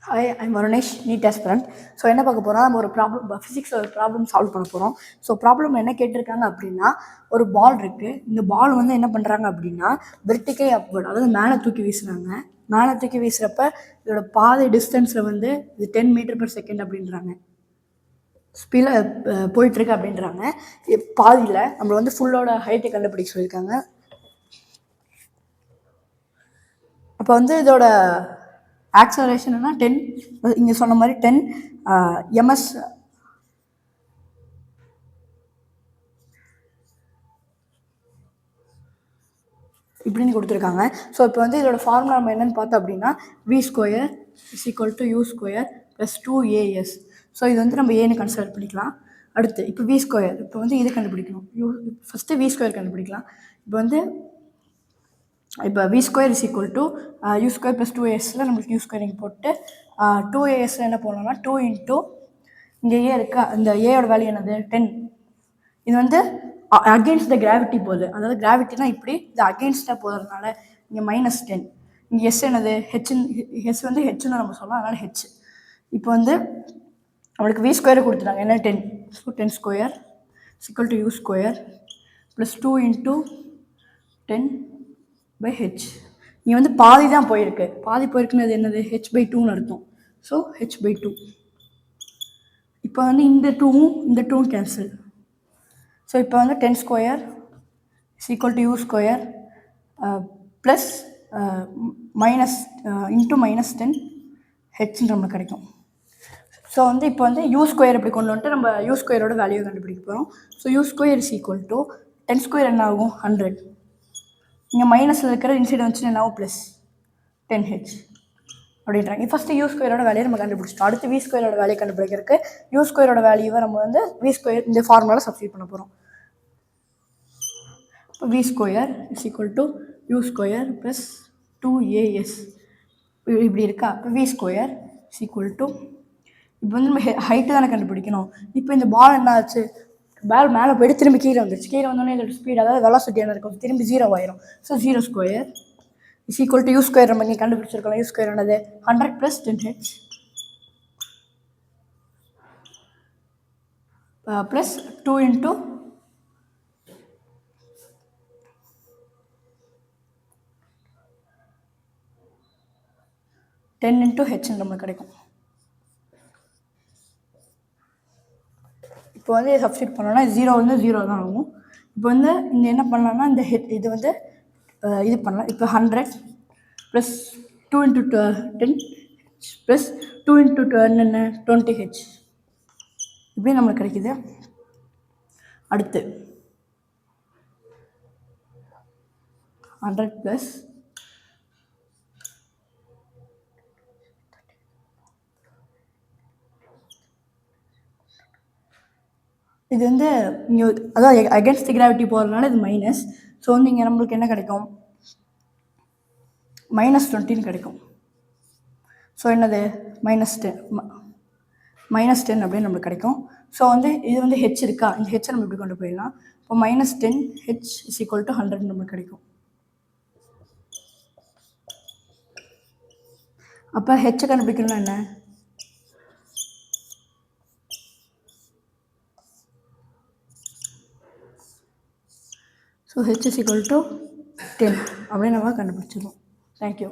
Hi, I'm Varunesh, NEET aspirant. So என்ன பார்க்க போகிறோம், நம்ம ஒரு ப்ராப்ளம் ஃபிசிக்ஸில் ஒரு ப்ராப்ளம் சால்வ் பண்ண போகிறோம். ஸோ ப்ராப்ளம் என்ன கேட்டிருக்காங்க அப்படின்னா, ஒரு பால் இருக்குது. இந்த பால் வந்து என்ன பண்ணுறாங்க அப்படின்னா வெர்டிக்கல் அப்வர்ட், அதாவது மேலே தூக்கி வீசுகிறாங்க. மேலே தூக்கி வீசுகிறப்ப இதோட பாதி டிஸ்டன்ஸில் வந்து இது 10 மீட்டர்/செகண்ட் அப்படின்றாங்க. ஸ்பீடில் போயிட்டுருக்கு அப்படின்றாங்க. பாதியில் நம்ம வந்து ஃபுல்லோட ஹைட்டை கண்டுபிடிக்க சொல்லியிருக்காங்க. அப்போ வந்து இதோட ஆக்சலரேஷன் என்ன 10, இங்கே சொன்ன மாதிரி 10 ms இப்படின்னு கொடுத்துருக்காங்க. ஸோ இப்போ வந்து இதோட ஃபார்முலா நம்ம என்னென்னு பார்த்தோம் அப்படின்னா v² = u² + 2as. ஸோ இது வந்து நம்ம ஏன்னு கன்சிடர் பண்ணிக்கலாம். அடுத்து இப்போ v², இப்போ வந்து இது கண்டுபிடிக்கணும். ஃபஸ்ட்டு v² கண்டுபிடிக்கலாம். இப்போ வந்து இப்போ v² = u² + 2as நம்மளுக்கு u² இங்கே போட்டு 2as என்ன போடலாம்னா 2 × இங்கே ஏ இருக்கா, இந்த ஏயோட வேல்யூ என்னது 10. இது வந்து அகெயின்ஸ்ட் த கிராவிட்டி போகுது, அதாவது கிராவிட்டினா இப்படி இது அகெயின்ஸ்டாக போகிறதுனால இங்கே -10. இங்கே எஸ் என்னது ஹெச் வந்து ஹெச்னு நம்ம சொல்லலாம், அதனால் ஹெச். இப்போ வந்து நம்மளுக்கு v² கொடுத்துட்டாங்க, என்ன 10. So 10² = u² + 2 × 10/h. இங்கே வந்து பாதி தான் போயிருக்கு, பாதி போயிருக்குன்னு என்னது h/2ன்னு அர்த்தம். So h/2. இப்போ வந்து இந்த 2வும் கேன்சல். ஸோ இப்போ வந்து 10² = u² ப்ளஸ் -10h நம்மளுக்கு கிடைக்கும். ஸோ வந்து இப்போ வந்து u² இப்படி கொண்டு வந்துட்டு நம்ம u²ஓட வேல்யூ கண்டுபிடிக்க போகிறோம். ஸோ u² = 10² என்ன ஆகும் 100. இங்கே மைனஸில் இருக்கிற இன்சைடு வந்துச்சுன்னா என்ன ஆகும் +10h அப்படின்றாங்க. ஃபஸ்ட்டு u²ஓட வேல்யூ நம்ம கண்டுபிடிச்சிட்டோம். அடுத்து v²ஓட வேல்யூ கண்டுபிடிக்கிறதுக்கு u²ஓட வேல்யூவை நம்ம வந்து v² இந்த ஃபார்முலாவில் சப்ஸ்டிட்யூட் பண்ண போகிறோம். இப்போ v² = u² + 2as இப்படி இருக்கா. இப்போ v² இப்போ வந்து நம்ம ஹைட்டு தானே கண்டுபிடிக்கணும். இப்போ இந்த பால் என்ன ஆச்சு, பால் மேலே போய்ட்டு திரும்பி கீழே வந்துடுச்சு. கீழே வந்தோடனே இதோட ஸ்பீட், அதாவது வெலாசிட்டி என்ன இருக்கும், திரும்பி 0 ஆயிரும். ஸோ 0² = u² நம்ம இங்கே கண்டுபிடிச்சிருக்கோம். u² என்னது 100 + 10h ப்ளஸ் 2 × 10h நம்மளுக்கு கிடைக்கும். இப்போ வந்து சப்ஸ்டிட்யூட் பண்ணோன்னா 0 வந்து 0 தான் ஆகும். இப்போ வந்து இங்கே என்ன பண்ணலாம்னா இந்த இது வந்து இது பண்ணலாம். இப்போ 100 + 2 × 10 ப்ளஸ் 2 × 10 என்ன 20h இப்படி நம்மளுக்கு கிடைக்குது. அடுத்து 100 + இது வந்து இங்கே அதாவது அகென்ஸ்ட் கிராவிட்டி போகிறதுனால இது மைனஸ். ஸோ வந்து இங்கே நம்மளுக்கு என்ன கிடைக்கும் -20 கிடைக்கும். ஸோ என்னது -10 அப்படின்னு நம்மளுக்கு கிடைக்கும். ஸோ வந்து இது வந்து ஹெச் இருக்கா, இந்த ஹெச்சை நம்ம இப்படி கொண்டு போயிடலாம். இப்போ -10h = 100 நம்மளுக்கு கிடைக்கும். அப்போ ஹெச்சை கண்டுபிடிக்கணும்னா என்ன, ஸோ h = 10 அப்படின்னு நம்ம கண்டுபிடிச்சிடுவோம். தேங்க்யூ.